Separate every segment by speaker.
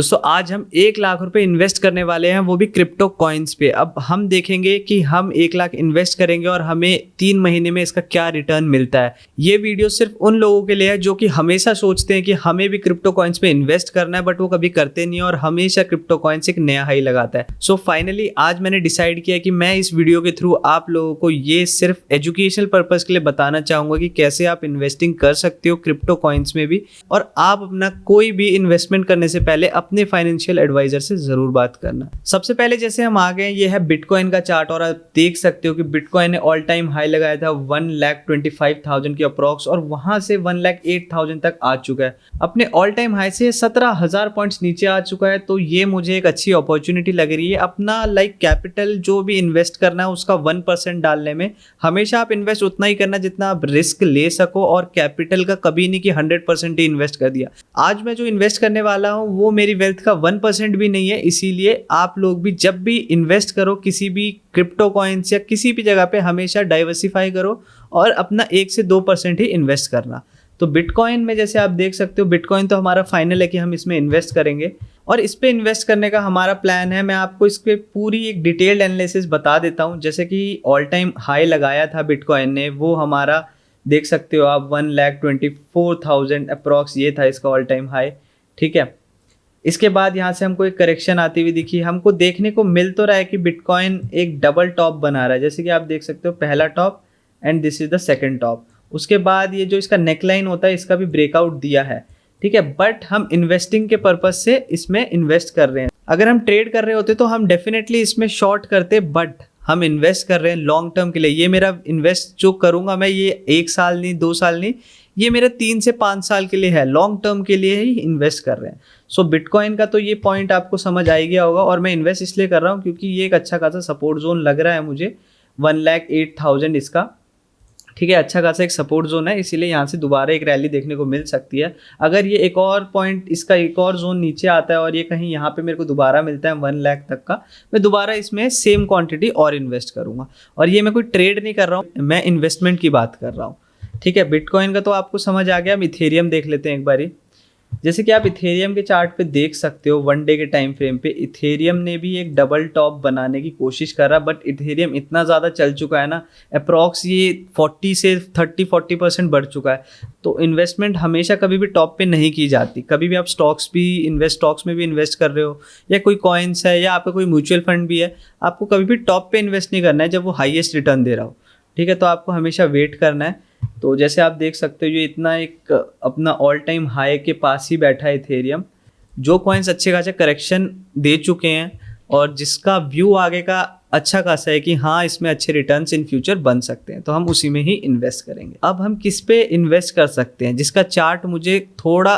Speaker 1: दोस्तों आज हम 1 लाख रुपए इन्वेस्ट करने वाले हैं, वो भी क्रिप्टो कॉइन्स पे। अब हम देखेंगे कि हम 1 लाख इन्वेस्ट करेंगे और हमें 3 महीने में इसका क्या रिटर्न मिलता है। ये वीडियो सिर्फ उन लोगों के लिए है जो कि हमेशा सोचते हैं कि हमें भी क्रिप्टो कॉइन्स पे इन्वेस्ट करना है, बट वो कभी करते नहीं है और हमेशा क्रिप्टो कॉइन्स एक नया हाई लगाता है। सो फाइनली आज मैंने डिसाइड किया कि मैं इस वीडियो के थ्रू आप लोगों को ये सिर्फ एजुकेशनल पर्पज के लिए बताना चाहूंगा कि कैसे आप इन्वेस्टिंग कर सकते हो क्रिप्टो कॉइन्स में भी, और आप अपना कोई भी इन्वेस्टमेंट करने से पहले अपने फाइनेंशियल एडवाइजर से जरूर बात करना। सबसे पहले जैसे हम आ गए, ये है बिटकॉइन का चार्ट और आप देख सकते हो कि बिटकॉइन ने ऑल टाइम हाई लगाया था 1,25,000 की अप्रॉक्स, और वहां से 1,08,000 तक आ चुका है। अपने ऑल टाइम हाई से 17,000 पॉइंट्स नीचे आ चुका है। तो ये मुझे एक अच्छी अपॉर्चुनिटी लग रही है अपना कैपिटल जो भी इन्वेस्ट करना है उसका 1% डालने में। हमेशा आप इन्वेस्ट उतना ही करना जितना आप रिस्क ले सको, और कैपिटल का कभी नहीं कि 100% ही इन्वेस्ट कर दिया। आज मैं जो इन्वेस्ट करने वाला हूँ वो मेरी वेल्थ का 1% भी नहीं है, इसीलिए आप लोग भी जब भी इन्वेस्ट करो किसी भी क्रिप्टो कॉइन्स या किसी भी जगह पे हमेशा डाइवर्सिफाई करो और अपना 1 से 2% ही इन्वेस्ट करना। तो बिटकॉइन में जैसे आप देख सकते हो, बिटकॉइन तो हमारा फाइनल है कि हम इसमें इन्वेस्ट करेंगे, और इस पे इन्वेस्ट करने का हमारा प्लान है। मैं आपको इस पे पूरी एक डिटेल्ड एनालिसिस बता देता हूँ। जैसे कि ऑल टाइम हाई लगाया था बिटकॉइन ने, वो हमारा देख सकते हो आप 1,24,000 अप्रॉक्स, ये था इसका ऑल टाइम हाई। ठीक है, इसके बाद यहाँ से हमको एक करेक्शन आती हुई दिखी। हमको देखने को मिल तो रहा है कि बिटकॉइन एक डबल टॉप बना रहा है, जैसे कि आप देख सकते हो, पहला top and this is the second top. उसके बाद ये जो इसका नेकलाइन होता है इसका भी ब्रेकआउट दिया है। ठीक है, बट हम इन्वेस्टिंग के पर्पज से इसमें इन्वेस्ट कर रहे हैं। अगर हम ट्रेड कर रहे होते तो हम डेफिनेटली इसमें शॉर्ट करते, बट हम इन्वेस्ट कर रहे हैं लॉन्ग टर्म के लिए। ये मेरा इन्वेस्ट जो करूंगा मैं, ये 1 साल नहीं, 2 साल नहीं, ये मेरे 3 से 5 साल के लिए है, लॉन्ग टर्म के लिए ही इन्वेस्ट कर रहे हैं। सो बिटकॉइन का तो ये पॉइंट आपको समझ आ ही गया होगा, और मैं इन्वेस्ट इसलिए कर रहा हूँ क्योंकि ये एक अच्छा खासा सपोर्ट जोन लग रहा है मुझे, 1,08,000 इसका। ठीक है, अच्छा खासा एक सपोर्ट जोन है, इसीलिए यहाँ से दोबारा एक रैली देखने को मिल सकती है। अगर ये एक और पॉइंट, इसका एक और जोन नीचे आता है और ये कहीं यहाँ पे मेरे को दोबारा मिलता है 1 लाख तक का, मैं दोबारा इसमें सेम क्वांटिटी और इन्वेस्ट करूँगा। और ये मैं कोई ट्रेड नहीं कर रहा हूँ, मैं इन्वेस्टमेंट की बात कर रहा हूँ। ठीक है, बिटकॉइन का तो आपको समझ आ गया। हम इथेरियम देख लेते हैं एक बारी। जैसे कि आप इथेरियम के चार्ट पे देख सकते हो, 1 डे के टाइम फ्रेम पे इथेरियम ने भी एक डबल टॉप बनाने की कोशिश कर रहा, बट इथेरियम इतना ज़्यादा चल चुका है ना, अप्रॉक्स ये 40 से 30-40% बढ़ चुका है। तो इन्वेस्टमेंट हमेशा कभी भी टॉप पे नहीं की जाती। कभी भी आप स्टॉक्स में भी इन्वेस्ट कर रहे हो, या कोई कॉइन्स है, या आपका कोई म्यूचुअल फंड भी है, आपको कभी भी टॉप पे इन्वेस्ट नहीं करना है जब वो हाईएस्ट रिटर्न दे रहा हो। ठीक है, तो आपको हमेशा वेट करना है। तो जैसे आप देख सकते हो, ये इतना एक अपना ऑल टाइम हाई के पास ही बैठा है इथेरियम। जो कॉइन्स अच्छे खासे करेक्शन दे चुके हैं और जिसका व्यू आगे का अच्छा खासा है कि हाँ इसमें अच्छे रिटर्न्स इन फ्यूचर बन सकते हैं, तो हम उसी में ही इन्वेस्ट करेंगे। अब हम किस पे इन्वेस्ट कर सकते हैं जिसका चार्ट मुझे थोड़ा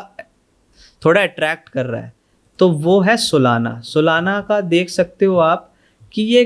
Speaker 1: अट्रैक्ट कर रहा है, तो वो है सोलाना। सोलाना का देख सकते हो आप कि ये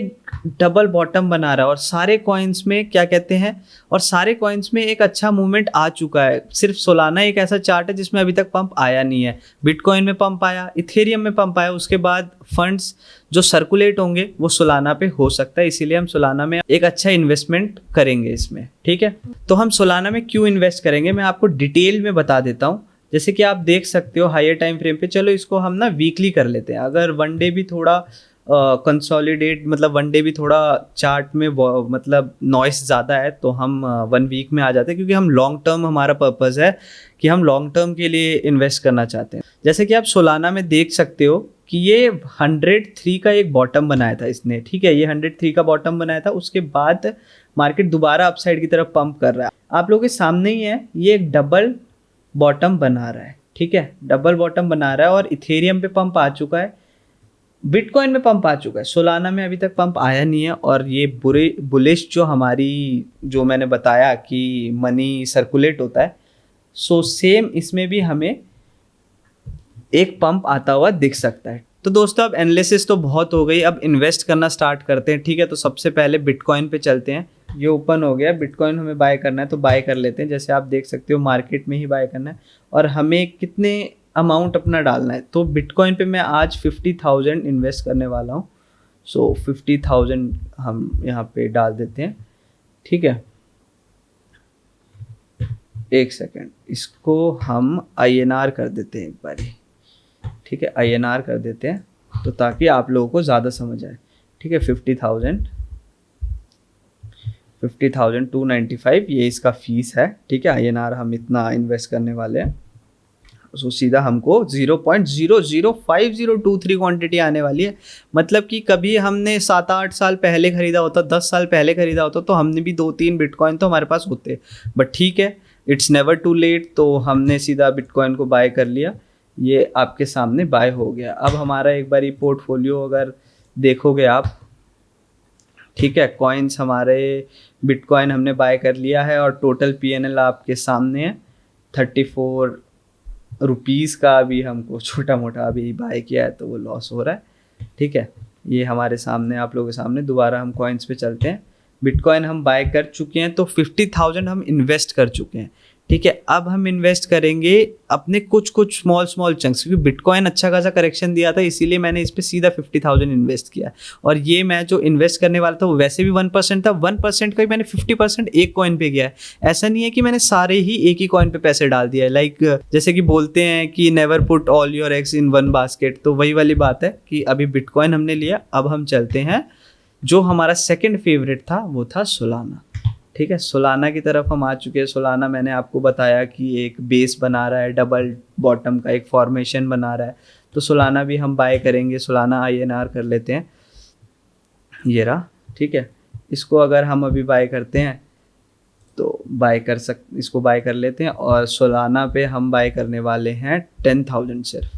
Speaker 1: डबल बॉटम बना रहा है, और सारे कॉइन्स में क्या कहते हैं, और सारे कॉइन्स में एक अच्छा मूवमेंट आ चुका है। सिर्फ सोलाना एक ऐसा चार्ट है जिसमें अभी तक पंप आया नहीं है। बिटकॉइन में पंप आया, इथेरियम में पंप आया, उसके बाद फंड्स जो सर्कुलेट होंगे वो सोलाना पे हो सकता है, इसीलिए हम सोलाना में एक अच्छा इन्वेस्टमेंट करेंगे इसमें। ठीक है, तो हम सोलाना में क्यों इन्वेस्ट करेंगे मैं आपको डिटेल में बता देता हूँ। जैसे कि आप देख सकते हो हायर टाइम फ्रेम पे, चलो इसको हम ना वीकली कर लेते हैं। अगर 1 डे भी थोड़ा कंसोलिडेट, मतलब 1 डे भी थोड़ा चार्ट में मतलब नॉइस ज़्यादा है, तो हम 1 वीक में आ जाते हैं, क्योंकि हम लॉन्ग टर्म, हमारा पर्पज़ है कि हम लॉन्ग टर्म के लिए इन्वेस्ट करना चाहते हैं। जैसे कि आप सोलाना में देख सकते हो कि ये 103 का एक बॉटम बनाया था इसने। ठीक है, ये 103 का बॉटम बनाया था, उसके बाद मार्केट दोबारा अपसाइड की तरफ पंप कर रहा है। आप लोगों के सामने ही है, ये एक डबल बॉटम बना रहा है। ठीक है, डबल बॉटम बना रहा है, और इथेरियम पे पंप आ चुका है, बिटकॉइन में पंप आ चुका है, सोलाना में अभी तक पंप आया नहीं है। और ये बुलिश जो मैंने बताया कि मनी सर्कुलेट होता है, सो सेम इसमें भी हमें एक पंप आता हुआ दिख सकता है। तो दोस्तों अब एनालिसिस तो बहुत हो गई, अब इन्वेस्ट करना स्टार्ट करते हैं। ठीक है, तो सबसे पहले बिटकॉइन पे चलते हैं। ये ओपन हो गया, बिटकॉइन हमें बाय करना है तो बाय कर लेते हैं। जैसे आप देख सकते हो मार्केट में ही बाय करना है, और हमें कितने अमाउंट अपना डालना है। तो बिटकॉइन पे मैं आज 50,000 इन्वेस्ट करने वाला हूँ। सो 50,000 हम यहाँ पे डाल देते हैं। ठीक है, एक सेकेंड, इसको हम INR कर देते हैं एक बारी। ठीक है, INR कर देते हैं तो ताकि आप लोगों को ज़्यादा समझ आए। ठीक है, 50,295 ये इसका फीस है। ठीक है, INR हम इतना इन्वेस्ट करने वाले हैं, सो सीधा हमको 0.005023 क्वांटिटी आने वाली है। मतलब कि कभी हमने 7-8 साल पहले ख़रीदा होता, 10 साल पहले ख़रीदा होता, तो हमने भी 2-3 बिटकॉइन तो हमारे पास होते। बट ठीक है, इट्स नेवर टू लेट, तो हमने सीधा बिटकॉइन को बाय कर लिया। ये आपके सामने बाय हो गया। अब हमारा एक बार पोर्टफोलियो अगर देखोगे आप, ठीक है, कॉइन्स हमारे बिटकॉइन हमने बाय कर लिया है और टोटल PNL आपके सामने है। 34 रुपीज़ का अभी हमको छोटा मोटा अभी बाय किया है तो वो लॉस हो रहा है। ठीक है, ये हमारे सामने, आप लोगों के सामने। दोबारा हम कॉइन्स पे चलते हैं। बिटकॉइन हम बाय कर चुके हैं तो 50,000 हम इन्वेस्ट कर चुके हैं। ठीक है, अब हम इन्वेस्ट करेंगे अपने कुछ स्मॉल चंक्स, क्योंकि बिटकॉइन अच्छा खासा करेक्शन दिया था, इसीलिए मैंने इस पर सीधा 50,000 इन्वेस्ट किया। और ये मैं जो इन्वेस्ट करने वाला था वो वैसे भी 1% था, 1% का ही मैंने 50% एक कॉइन पे किया है। ऐसा नहीं है कि मैंने सारे ही एक ही कॉइन पे पैसे डाल दिया है। लाइक जैसे कि बोलते हैं कि never put all your eggs in one basket, तो वही वाली बात है कि अभी बिटकॉइन हमने लिया। अब हम चलते हैं, जो हमारा सेकेंड फेवरेट था वो था सोलाना। ठीक है, सोलाना की तरफ हम आ चुके हैं। सोलाना मैंने आपको बताया कि एक बेस बना रहा है, डबल बॉटम का एक फॉर्मेशन बना रहा है, तो सोलाना भी हम बाय करेंगे। सोलाना INR कर लेते हैं, ये रहा। ठीक है, इसको अगर हम अभी बाय करते हैं तो इसको बाय कर लेते हैं। और सोलाना पे हम बाय करने वाले हैं 10,000 सिर्फ।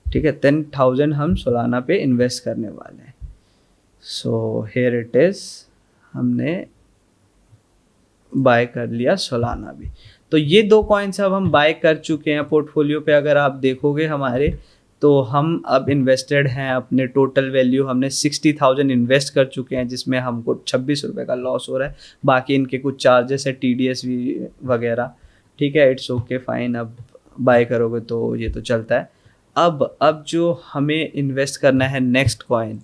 Speaker 1: ठीक है, 10,000 हम सोलाना पे इन्वेस्ट करने वाले हैं। सो हियर इट इज़, हमने बाय कर लिया सोलाना भी। तो ये 2 कॉइन्स अब हम बाय कर चुके हैं पोर्टफोलियो पे। अगर आप देखोगे हमारे, तो हम अब इन्वेस्टेड हैं, अपने टोटल वैल्यू हमने 60,000 इन्वेस्ट कर चुके हैं, जिसमें हमको 26 रुपये का लॉस हो रहा है। बाकी इनके कुछ चार्जेस है, TDS भी वगैरह। ठीक है, इट्स ओके फाइन। अब बाय करोगे तो ये तो चलता है। अब जो हमें इन्वेस्ट करना है नेक्स्ट कॉइन,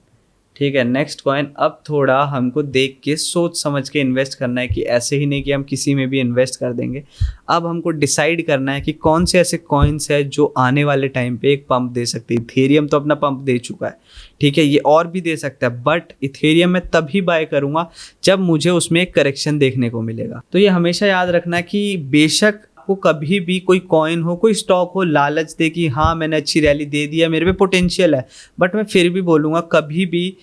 Speaker 1: ठीक है, नेक्स्ट कॉइन अब थोड़ा हमको देख के सोच समझ के इन्वेस्ट करना है, कि ऐसे ही नहीं कि हम किसी में भी इन्वेस्ट कर देंगे। अब हमको डिसाइड करना है कि कौन से ऐसे कॉइन्स है जो आने वाले टाइम पे एक पंप दे सकते हैं। इथेरियम तो अपना पंप दे चुका है, ठीक है, ये और भी दे सकता है, बट इथेरियम में तभी बाय करूँगा जब मुझे उसमें एक करेक्शन देखने को मिलेगा। तो ये हमेशा याद रखना कि बेशक को कभी भी कोई कॉइन हो, कोई स्टॉक हो, लालच दे कि हाँ मैंने अच्छी रैली दे दिया, मेरे पे पोटेंशियल है, बट मैं फिर भी बोलूँगा कभी भी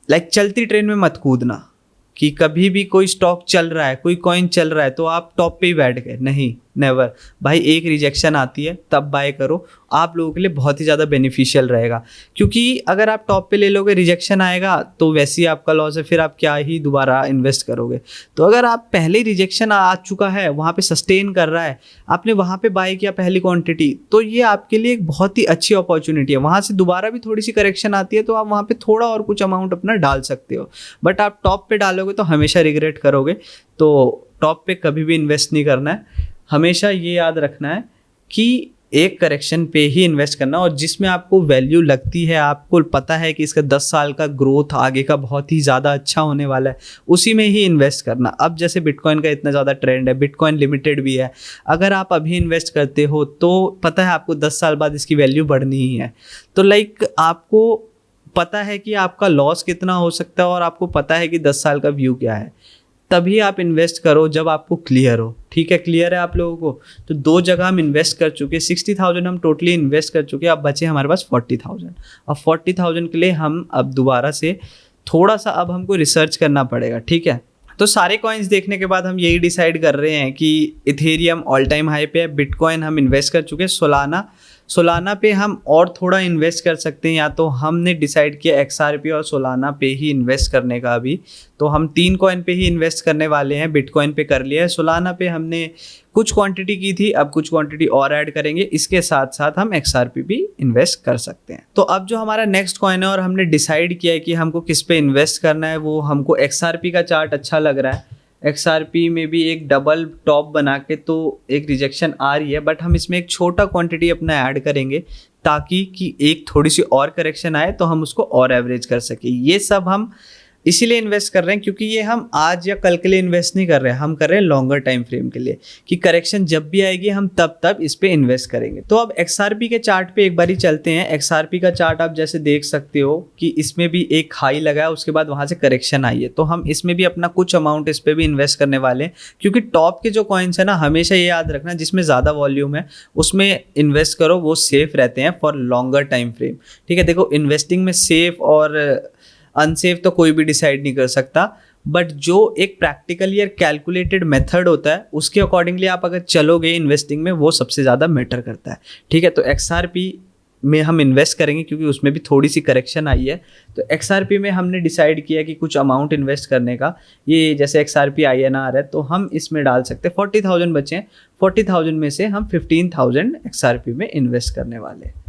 Speaker 1: लाइक चलती ट्रेन में मत कूदना। कि कभी भी कोई स्टॉक चल रहा है, कोई कॉइन चल रहा है तो आप टॉप पे ही बैठ गए, नहीं, नेवर भाई। एक रिजेक्शन आती है तब बाय करो, आप लोगों के लिए बहुत ही ज़्यादा बेनिफिशियल रहेगा। क्योंकि अगर आप टॉप पे ले लोगे, रिजेक्शन आएगा तो वैसे ही आपका लॉस है, फिर आप क्या ही दोबारा इन्वेस्ट करोगे। तो अगर आप पहले रिजेक्शन आ चुका है, वहाँ पे सस्टेन कर रहा है, आपने वहाँ पे बाय किया पहली क्वांटिटी, तो ये आपके लिए एक बहुत ही अच्छी अपॉर्चुनिटी है। वहाँ से दोबारा भी थोड़ी सी करेक्शन आती है तो आप वहाँ पे थोड़ा और कुछ अमाउंट अपना डाल सकते हो, बट आप टॉप पे डालोगे तो हमेशा रिग्रेट करोगे। तो टॉप पे कभी भी इन्वेस्ट नहीं करना है। हमेशा ये याद रखना है कि एक करेक्शन पे ही इन्वेस्ट करना, और जिसमें आपको वैल्यू लगती है, आपको पता है कि इसका 10 साल का ग्रोथ आगे का बहुत ही ज़्यादा अच्छा होने वाला है, उसी में ही इन्वेस्ट करना। अब जैसे बिटकॉइन का इतना ज़्यादा ट्रेंड है, बिटकॉइन लिमिटेड भी है, अगर आप अभी इन्वेस्ट करते हो तो पता है आपको 10 साल बाद इसकी वैल्यू बढ़नी ही है। तो लाइक आपको पता है कि आपका लॉस कितना हो सकता है और आपको पता है कि 10 साल का व्यू क्या है, तभी आप इन्वेस्ट करो जब आपको क्लियर हो। ठीक है, क्लियर है आप लोगों को? तो 2 जगह हम इन्वेस्ट कर चुके, 60,000 हम टोटली इन्वेस्ट कर चुके, अब बचे हमारे पास 40,000। अब 40,000 के लिए हम अब दोबारा से थोड़ा सा अब हमको रिसर्च करना पड़ेगा। ठीक है, तो सारे कॉइन्स देखने के बाद हम यही डिसाइड कर रहे हैं कि इथेरियम ऑल टाइम हाई पे है, बिटकॉइन हम इन्वेस्ट कर चुके, सोलाना पे हम और थोड़ा इन्वेस्ट कर सकते हैं, या तो हमने डिसाइड किया XRP और सोलाना पे ही इन्वेस्ट करने का। अभी तो हम 3 कॉइन पे ही इन्वेस्ट करने वाले हैं। बिटकॉइन पे कर लिया है, सोलाना पे हमने कुछ क्वांटिटी की थी, अब कुछ क्वांटिटी और ऐड करेंगे, इसके साथ साथ हम XRP भी इन्वेस्ट कर सकते हैं। तो अब जो हमारा नेक्स्ट कॉइन है और हमने डिसाइड किया है कि हमको किस पे इन्वेस्ट करना है, वो हमको XRP का चार्ट अच्छा लग रहा है। XRP में भी एक डबल टॉप बना के तो एक रिजेक्शन आ रही है, बट हम इसमें एक छोटा क्वांटिटी अपना ऐड करेंगे ताकि कि एक थोड़ी सी और करेक्शन आए तो हम उसको और एवरेज कर सके। ये सब हम इसीलिए इन्वेस्ट कर रहे हैं क्योंकि ये हम आज या कल के लिए इन्वेस्ट नहीं कर रहे हैं, हम कर रहे हैं लॉन्गर टाइम फ्रेम के लिए कि करेक्शन जब भी आएगी हम तब इस पे इन्वेस्ट करेंगे। तो अब XRP के चार्ट पे एक बारी चलते हैं। XRP का चार्ट आप जैसे देख सकते हो कि इसमें भी एक हाई लगा है, उसके बाद वहाँ से करेक्शन आई है, तो हम इसमें भी अपना कुछ अमाउंट इस पर भी इन्वेस्ट करने वाले हैं। क्योंकि टॉप के जो कॉइन्स है ना, हमेशा ये याद रखना जिसमें ज़्यादा वॉल्यूम है उसमें इन्वेस्ट करो, वो सेफ रहते हैं फॉर लॉन्गर टाइम फ्रेम। ठीक है, देखो इन्वेस्टिंग में सेफ और अनसेफ तो कोई भी डिसाइड नहीं कर सकता, बट जो एक प्रैक्टिकल या कैलकुलेटेड मेथड होता है उसके अकॉर्डिंगली आप अगर चलोगे इन्वेस्टिंग में, वो सबसे ज़्यादा मैटर करता है। ठीक है, तो XRP में हम इन्वेस्ट करेंगे क्योंकि उसमें भी थोड़ी सी करेक्शन आई है। तो XRP में हमने डिसाइड किया कि कुछ अमाउंट इन्वेस्ट करने का, ये जैसे XRP INR है तो हम इसमें डाल सकते हैं 40,000 बचे हैं, 40,000 में से हम 15,000 XRP में इन्वेस्ट करने वाले हैं।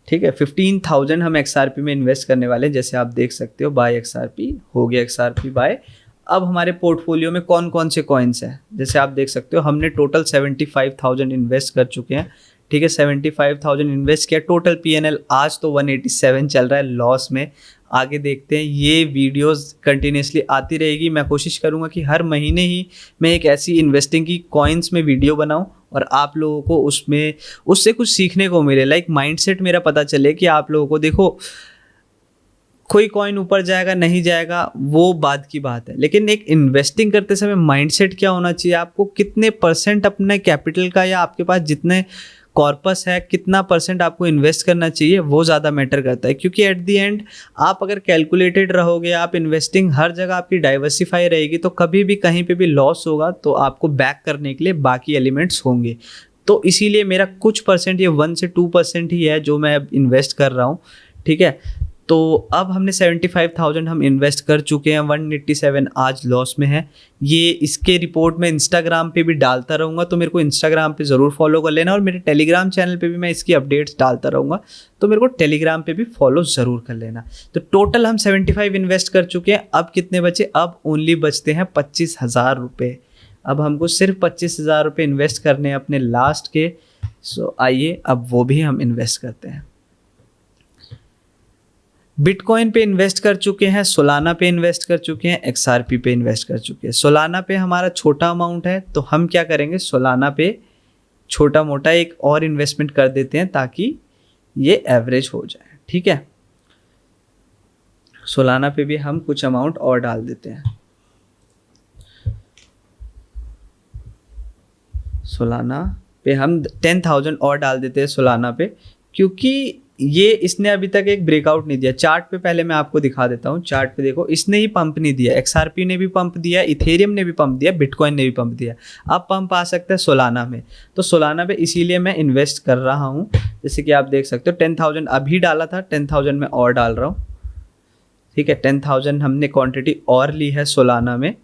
Speaker 1: ठीक है, 15,000 हम XRP में इन्वेस्ट करने वाले हैं। जैसे आप देख सकते हो बाय XRP हो गया, XRP बाय। अब हमारे पोर्टफोलियो में कौन कौन से कॉइन्स हैं, जैसे आप देख सकते हो हमने टोटल 75,000 इन्वेस्ट कर चुके हैं। ठीक है, 75,000 इन्वेस्ट किया। टोटल PNL आज तो 187 चल रहा है लॉस में। आगे देखते हैं, ये वीडियोस कंटिन्यूसली आती रहेगी। मैं कोशिश करूँगा कि हर महीने ही मैं एक ऐसी इन्वेस्टिंग की कॉइन्स में वीडियो बनाऊँ और आप लोगों को उससे कुछ सीखने को मिले, लाइक माइंडसेट मेरा पता चले कि आप लोगों को, देखो कोई कॉइन ऊपर जाएगा नहीं जाएगा वो बात की बात है, लेकिन एक इन्वेस्टिंग करते समय माइंडसेट क्या होना चाहिए, आपको कितने % अपने कैपिटल का या आपके पास जितने कॉर्पस है कितना % आपको इन्वेस्ट करना चाहिए, वो ज़्यादा मैटर करता है। क्योंकि एट द एंड आप अगर कैलकुलेटेड रहोगे, आप इन्वेस्टिंग हर जगह आपकी डाइवर्सिफाई रहेगी, तो कभी भी कहीं पे भी लॉस होगा तो आपको बैक करने के लिए बाकी एलिमेंट्स होंगे। तो इसीलिए मेरा कुछ %, ये 1 से 2% ही है जो मैं अब इन्वेस्ट कर रहा हूँ। ठीक है, तो अब हमने 75,000 हम इन्वेस्ट कर चुके हैं, 187 आज लॉस में है। ये इसके रिपोर्ट में इंस्टाग्राम पे भी डालता रहूँगा, तो मेरे को इंस्टाग्राम पे ज़रूर फॉलो कर लेना, और मेरे टेलीग्राम चैनल पे भी मैं इसकी अपडेट्स डालता रहूँगा, तो मेरे को टेलीग्राम पे भी फॉलो ज़रूर कर लेना। तो टोटल हम 75 इन्वेस्ट कर चुके हैं। अब कितने बचे, अब ओनली बचते हैं 25,000 रुपये। अब हमको सिर्फ 25,000 रुपये इन्वेस्ट करने हैं अपने लास्ट के। सो आइए अब वो भी हम इन्वेस्ट करते हैं। बिटकॉइन पे इन्वेस्ट कर चुके हैं, सोलाना पे इन्वेस्ट कर चुके हैं, XRP पे इन्वेस्ट कर चुके हैं। सोलाना पे हमारा छोटा अमाउंट है, तो हम क्या करेंगे, सोलाना पे छोटा मोटा एक और इन्वेस्टमेंट कर देते हैं ताकि ये एवरेज हो जाए। ठीक है, सोलाना पे भी हम कुछ अमाउंट और डाल देते हैं। सोलाना पे हम 10,000 और डाल देते हैं सोलाना पे, क्योंकि ये इसने अभी तक एक ब्रेकआउट नहीं दिया। चार्ट पे पहले मैं आपको दिखा देता हूँ। चार्ट पे देखो, इसने ही पंप नहीं दिया, XRP ने भी पंप दिया, इथेरियम ने भी पंप दिया, बिटकॉइन ने भी पंप दिया। अब पंप आ सकता है सोलाना में, तो सोलाना पे इसीलिए मैं इन्वेस्ट कर रहा हूँ। जैसे कि आप देख सकते हो 10,000 अभी डाला था, 10,000 में और डाल रहा हूँ। ठीक है, 10,000 हमने क्वान्टिटी और ली है सोलाना में।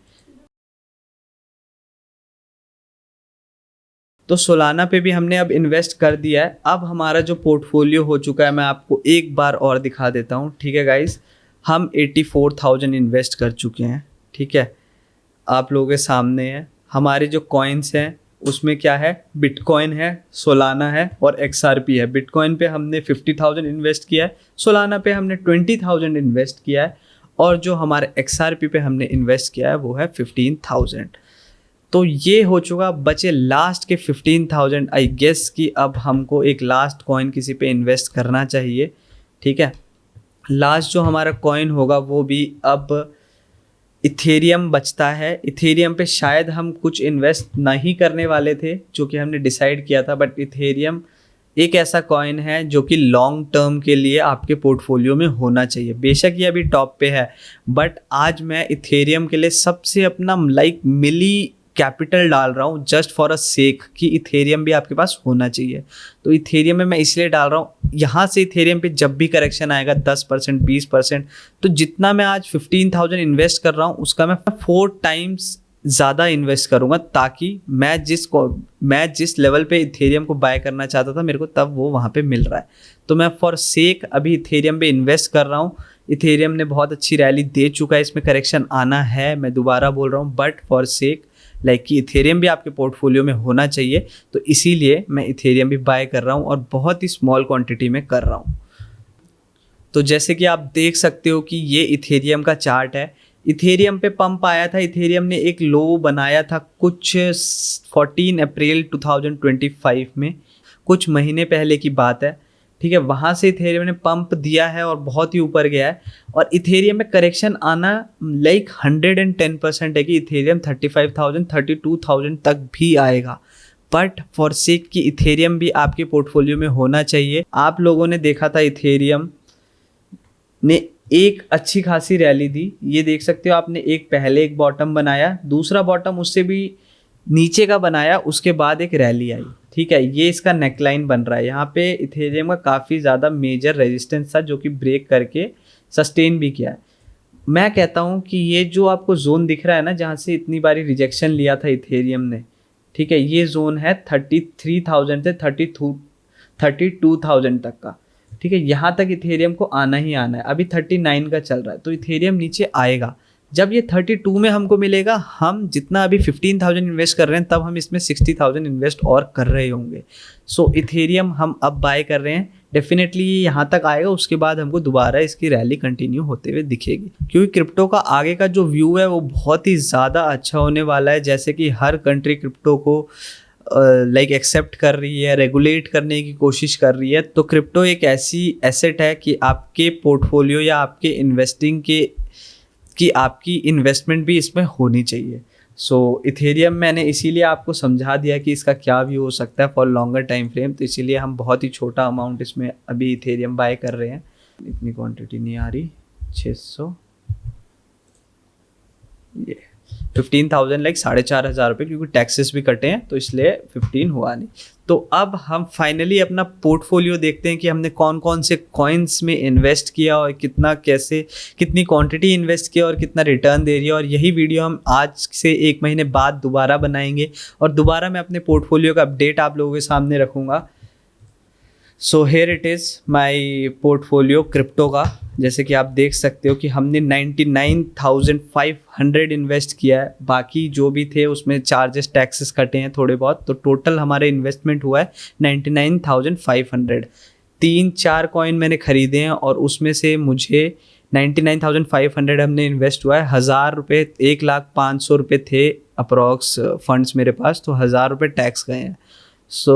Speaker 1: तो सोलाना पे भी हमने अब इन्वेस्ट कर दिया है। अब हमारा जो पोर्टफोलियो हो चुका है, मैं आपको एक बार और दिखा देता हूँ। ठीक है गाइस, हम 84,000 इन्वेस्ट कर चुके हैं। ठीक है, आप लोगों के सामने है। हमारे जो कॉइन्स हैं उसमें क्या है, बिटकॉइन है, सोलाना है और XRP है। बिटकॉइन पे हमने 50,000 इन्वेस्ट किया है, सोलाना पे हमने 20,000 इन्वेस्ट किया है, और जो हमारे XRP पे हमने इन्वेस्ट किया है वो है 15,000। तो ये हो चुका। बचे लास्ट के 15,000। आई गेस कि अब हमको एक लास्ट कॉइन किसी पे इन्वेस्ट करना चाहिए। ठीक है, लास्ट जो हमारा कॉइन होगा वो भी अब इथेरियम बचता है। इथेरियम पे शायद हम कुछ इन्वेस्ट नहीं करने वाले थे, जो कि हमने डिसाइड किया था, बट इथेरियम एक ऐसा कॉइन है जो कि लॉन्ग टर्म के लिए आपके पोर्टफोलियो में होना चाहिए। बेशक ये अभी टॉप पे है, बट आज मैं इथेरियम के लिए सबसे अपना लाइक मिली कैपिटल डाल रहा हूँ, जस्ट फॉर अ सेक कि इथेरियम भी आपके पास होना चाहिए। तो इथेरियम में मैं इसलिए डाल रहा हूँ, यहाँ से इथेरियम पे जब भी करेक्शन आएगा 10% 20%, तो जितना मैं आज 15,000 इन्वेस्ट कर रहा हूँ उसका मैं 4 टाइम्स ज़्यादा इन्वेस्ट करूँगा, ताकि मैं जिस लेवल पे इथेरियम को बाय करना चाहता था मेरे को तब वो वहाँ पे मिल रहा है। तो मैं फॉर सेक अभी इथेरियम पे इन्वेस्ट कर रहा हूँ। इथेरियम ने बहुत अच्छी रैली दे चुका है, इसमें करेक्शन आना है, मैं दोबारा बोल रहा हूँ, बट फॉर सेक लाइक कि इथेरियम भी आपके पोर्टफोलियो में होना चाहिए, तो इसीलिए मैं इथेरियम भी बाय कर रहा हूँ और बहुत ही स्मॉल क्वांटिटी में कर रहा हूँ। तो जैसे कि आप देख सकते हो कि ये इथेरियम का चार्ट है। इथेरियम पे पंप आया था, इथेरियम ने एक लो बनाया था कुछ 14 अप्रैल 2025 में, कुछ महीने पहले की बात है, ठीक है। वहाँ से इथेरियम ने पंप दिया है और बहुत ही ऊपर गया है, और इथेरियम में करेक्शन आना लाइक 110% है कि इथेरियम 35,000 32,000 तक भी आएगा। बट फॉर सेक कि इथेरियम भी आपके पोर्टफोलियो में होना चाहिए। आप लोगों ने देखा था इथेरियम ने एक अच्छी खासी रैली दी, ये देख सकते हो आपने, पहले एक बॉटम बनाया, दूसरा बॉटम उससे भी नीचे का बनाया, उसके बाद एक रैली आई, ठीक है। ये इसका नेकलाइन बन रहा है। यहाँ पे इथेरियम का काफ़ी ज़्यादा मेजर रेजिस्टेंस था जो कि ब्रेक करके सस्टेन भी किया है। मैं कहता हूँ कि ये जो आपको जोन दिख रहा है ना, जहाँ से इतनी बारी रिजेक्शन लिया था इथेरियम ने, ठीक है, ये जोन है 33,000 से 32,000 तक का, ठीक है। यहाँ तक इथेरियम को आना ही आना है। अभी 39 का चल रहा है, तो इथेरियम नीचे आएगा। जब ये 32 में हमको मिलेगा, हम जितना अभी 15,000 इन्वेस्ट कर रहे हैं, तब हम इसमें 60,000 इन्वेस्ट और कर रहे होंगे। सो इथेरियम हम अब बाय कर रहे हैं, डेफिनेटली ये यहाँ तक आएगा, उसके बाद हमको दोबारा इसकी रैली कंटिन्यू होते हुए दिखेगी, क्योंकि क्रिप्टो का आगे का जो व्यू है वो बहुत ही ज़्यादा अच्छा होने वाला है। जैसे कि हर कंट्री क्रिप्टो को लाइक एक्सेप्ट कर रही है, रेगुलेट करने की कोशिश कर रही है, तो क्रिप्टो एक ऐसी एसेट है कि आपके पोर्टफोलियो या आपके इन्वेस्टिंग की आपकी इन्वेस्टमेंट भी इसमें होनी चाहिए। सो इथेरियम मैंने इसीलिए आपको समझा दिया कि इसका क्या व्यू हो सकता है फॉर लॉन्गर टाइम फ्रेम, तो इसीलिए हम बहुत ही छोटा अमाउंट इसमें अभी इथेरियम बाय कर रहे हैं। इतनी क्वांटिटी नहीं आ रही, 600, ये 15,000 लाइक 4,500 रुपये, क्योंकि टैक्सेस भी कटे हैं तो इसलिए 15 हुआ नहीं। तो अब हम फाइनली अपना पोर्टफोलियो देखते हैं कि हमने कौन कौन से कॉइन्स में इन्वेस्ट किया और कितना, कैसे, कितनी क्वांटिटी इन्वेस्ट किया और कितना रिटर्न दे रही है। और यही वीडियो हम आज से 1 महीने बाद दोबारा बनाएंगे और दोबारा मैं अपने पोर्टफोलियो का अपडेट आप लोगों के सामने रखूँगा। So here it is my portfolio crypto का। जैसे कि आप देख सकते हो कि हमने 99,500 इन्वेस्ट किया है, बाकी जो भी थे उसमें चार्जेस टैक्सेस कटे हैं थोड़े बहुत, तो टोटल हमारे इन्वेस्टमेंट हुआ है 99,500। 3-4 कॉइन मैंने ख़रीदे हैं और उसमें से मुझे 99,500 हमने इन्वेस्ट हुआ है। 1,000 रुपये, 1,05,000 रुपये थे अप्रॉक्स फंड्स मेरे पास, तो 1,000 रुपये टैक्स गए हैं। सो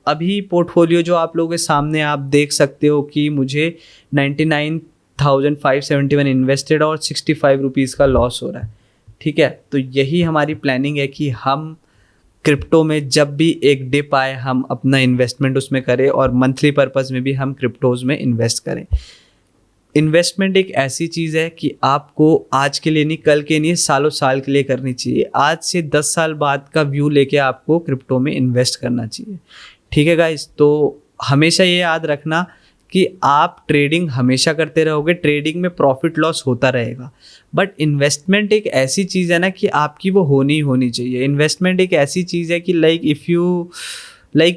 Speaker 1: अभी पोर्टफोलियो जो आप लोगों के सामने आप देख सकते हो कि मुझे 99,571 इन्वेस्टेड और 65 रुपीज़ का लॉस हो रहा है, ठीक है। तो यही हमारी प्लानिंग है कि हम क्रिप्टो में जब भी एक डिप आए, हम अपना इन्वेस्टमेंट उसमें करें और मंथली पर्पज़ में भी हम क्रिप्टोज़ में इन्वेस्ट करें। इन्वेस्टमेंट एक ऐसी चीज़ है कि आपको आज के लिए नहीं, कल के नहीं, सालों साल के लिए करनी चाहिए। आज से 10 साल बाद का व्यू लेके आपको क्रिप्टो में इन्वेस्ट करना चाहिए, ठीक है गाइस। तो हमेशा ये याद रखना कि आप ट्रेडिंग हमेशा करते रहोगे, ट्रेडिंग में प्रॉफिट लॉस होता रहेगा, बट इन्वेस्टमेंट एक ऐसी चीज़ है ना कि आपकी वो होनी चाहिए। इन्वेस्टमेंट एक ऐसी चीज़ है कि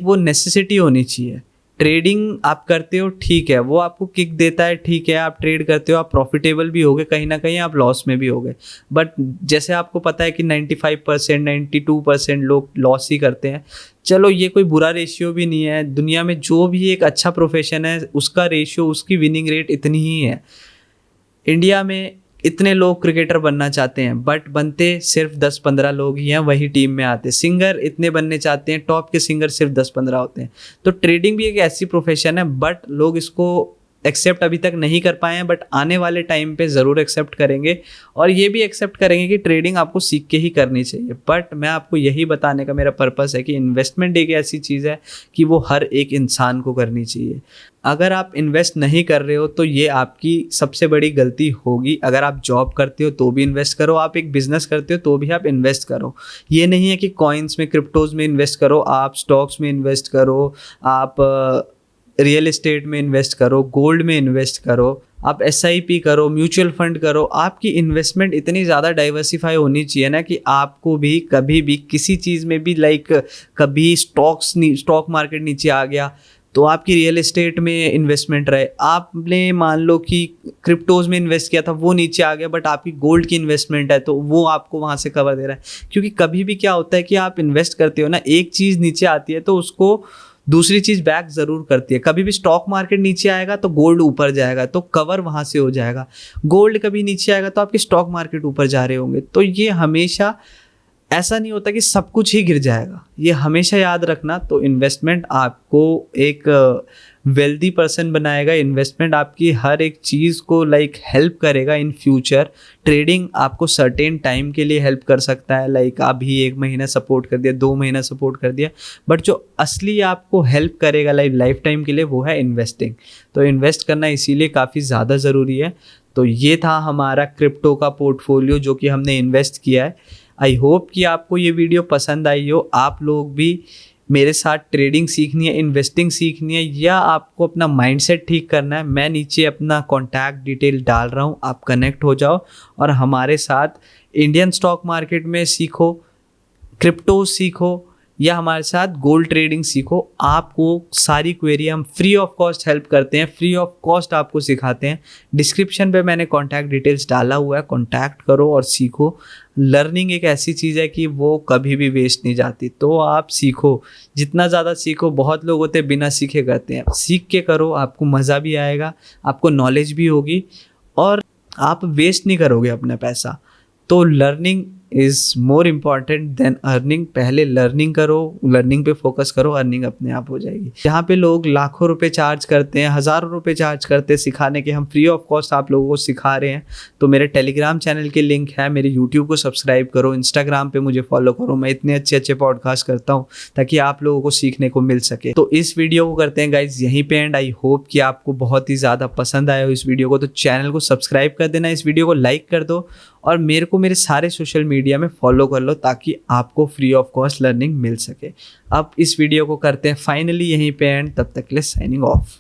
Speaker 1: वो नेसेसिटी होनी चाहिए। ट्रेडिंग आप करते हो, ठीक है, वो आपको किक देता है, ठीक है, आप ट्रेड करते हो, आप प्रॉफिटेबल भी होगे, कहीं ना कहीं आप लॉस में भी होगे, बट जैसे आपको पता है कि 95% 92% लोग लॉस ही करते हैं। चलो ये कोई बुरा रेशियो भी नहीं है, दुनिया में जो भी एक अच्छा प्रोफेशन है उसका रेशियो, उसकी विनिंग रेट इतनी ही है। इंडिया में इतने लोग क्रिकेटर बनना चाहते हैं, बट बनते सिर्फ 10-15 लोग ही हैं, वही टीम में आते। सिंगर इतने बनने चाहते हैं, टॉप के सिंगर सिर्फ 10-15 होते हैं। तो ट्रेडिंग भी एक ऐसी प्रोफेशन है, बट लोग इसको एक्सेप्ट अभी तक नहीं कर पाए हैं, बट आने वाले टाइम पे ज़रूर एक्सेप्ट करेंगे और ये भी एक्सेप्ट करेंगे कि ट्रेडिंग आपको सीख के ही करनी चाहिए। बट मैं आपको यही बताने का मेरा पर्पस है कि इन्वेस्टमेंट एक ऐसी चीज़ है कि वो हर एक इंसान को करनी चाहिए। अगर आप इन्वेस्ट नहीं कर रहे हो तो ये आपकी सबसे बड़ी गलती होगी। अगर आप जॉब करते हो तो भी इन्वेस्ट करो, आप एक बिजनेस करते हो तो भी आप इन्वेस्ट करो। ये नहीं है कि कॉइन्स में, क्रिप्टोज़ में इन्वेस्ट करो, आप स्टॉक्स में इन्वेस्ट करो, आप रियल एस्टेट में इन्वेस्ट करो, गोल्ड में इन्वेस्ट करो, आप SIP करो, म्यूचुअल फंड करो। आपकी इन्वेस्टमेंट इतनी ज़्यादा डाइवर्सिफाई होनी चाहिए ना कि आपको भी कभी भी किसी चीज़ में भी कभी स्टॉक मार्केट नीचे आ गया तो आपकी रियल एस्टेट में इन्वेस्टमेंट रहे। आपने मान लो कि क्रिप्टोज़ में इन्वेस्ट किया था, वो नीचे आ गया, बट आपकी गोल्ड की इन्वेस्टमेंट है तो वो आपको वहाँ से कवर दे रहा है। क्योंकि कभी भी क्या होता है कि आप इन्वेस्ट करते हो ना, एक चीज़ नीचे आती है तो उसको दूसरी चीज़ बैक ज़रूर करती है, कभी भी स्टॉक मार्केट नीचे आएगा तो गोल्ड ऊपर जाएगा, तो कवर वहाँ से हो जाएगा। गोल्ड कभी नीचे आएगा तो आपके स्टॉक मार्केट ऊपर जा रहे होंगे। तो ये हमेशा ऐसा नहीं होता कि सब कुछ ही गिर जाएगा, ये हमेशा याद रखना। तो इन्वेस्टमेंट आपको एक वेल्दी पर्सन बनाएगा, इन्वेस्टमेंट आपकी हर एक चीज़ को लाइक हेल्प करेगा इन फ्यूचर। ट्रेडिंग आपको सर्टेन टाइम के लिए हेल्प कर सकता है, लाइक अभी 1 महीना सपोर्ट कर दिया, 2 महीना सपोर्ट कर दिया, बट जो असली आपको हेल्प करेगा लाइफ टाइम के लिए वो है इन्वेस्टिंग। तो इन्वेस्ट करना इसीलिए काफ़ी ज़्यादा ज़रूरी है। तो ये था हमारा क्रिप्टो का पोर्टफोलियो जो कि हमने इन्वेस्ट किया है। आई होप कि आपको ये वीडियो पसंद आई हो। आप लोग भी मेरे साथ ट्रेडिंग सीखनी है, इन्वेस्टिंग सीखनी है, या आपको अपना माइंडसेट ठीक करना है, मैं नीचे अपना कॉन्टैक्ट डिटेल डाल रहा हूँ, आप कनेक्ट हो जाओ और हमारे साथ इंडियन स्टॉक मार्केट में सीखो, क्रिप्टो सीखो, या हमारे साथ गोल्ड ट्रेडिंग सीखो। आपको सारी क्वेरी हम फ्री ऑफ कॉस्ट हेल्प करते हैं, फ्री ऑफ कॉस्ट आपको सिखाते हैं। डिस्क्रिप्शन पे मैंने कॉन्टैक्ट डिटेल्स डाला हुआ है, कॉन्टैक्ट करो और सीखो। लर्निंग एक ऐसी चीज़ है कि वो कभी भी वेस्ट नहीं जाती, तो आप सीखो, जितना ज़्यादा सीखो। बहुत लोग होते हैं बिना सीखे करते हैं, सीख के करो, आपको मज़ा भी आएगा, आपको नॉलेज भी होगी और आप वेस्ट नहीं करोगे अपना पैसा। तो learning is more important than earning. पहले लर्निंग करो, लर्निंग पे फोकस करो, अर्निंग अपने आप हो जाएगी। यहाँ पे लोग लाखों रुपए चार्ज करते हैं, हज़ारों रुपए चार्ज करते हैं सिखाने के, हम फ्री ऑफ कॉस्ट आप लोगों को सिखा रहे हैं। तो मेरे टेलीग्राम चैनल के लिंक है, मेरे यूट्यूब को सब्सक्राइब करो, इंस्टाग्राम पे मुझे फॉलो करो। मैं इतने अच्छे अच्छे पॉडकास्ट करता हूँ ताकि आप लोगों को सीखने को मिल सके। तो इस वीडियो को करते हैं गाइज यहीं पे एंड। आई होप कि आपको बहुत ही ज़्यादा पसंद आया हो इस वीडियो को। तो चैनल को सब्सक्राइब कर देना, इस वीडियो को लाइक कर दो और मेरे को मेरे सारे सोशल मीडिया में फॉलो कर लो ताकि आपको फ्री ऑफ कॉस्ट लर्निंग मिल सके। अब इस वीडियो को करते हैं फाइनली यहीं पे एंड, तब तक के लिए साइनिंग ऑफ।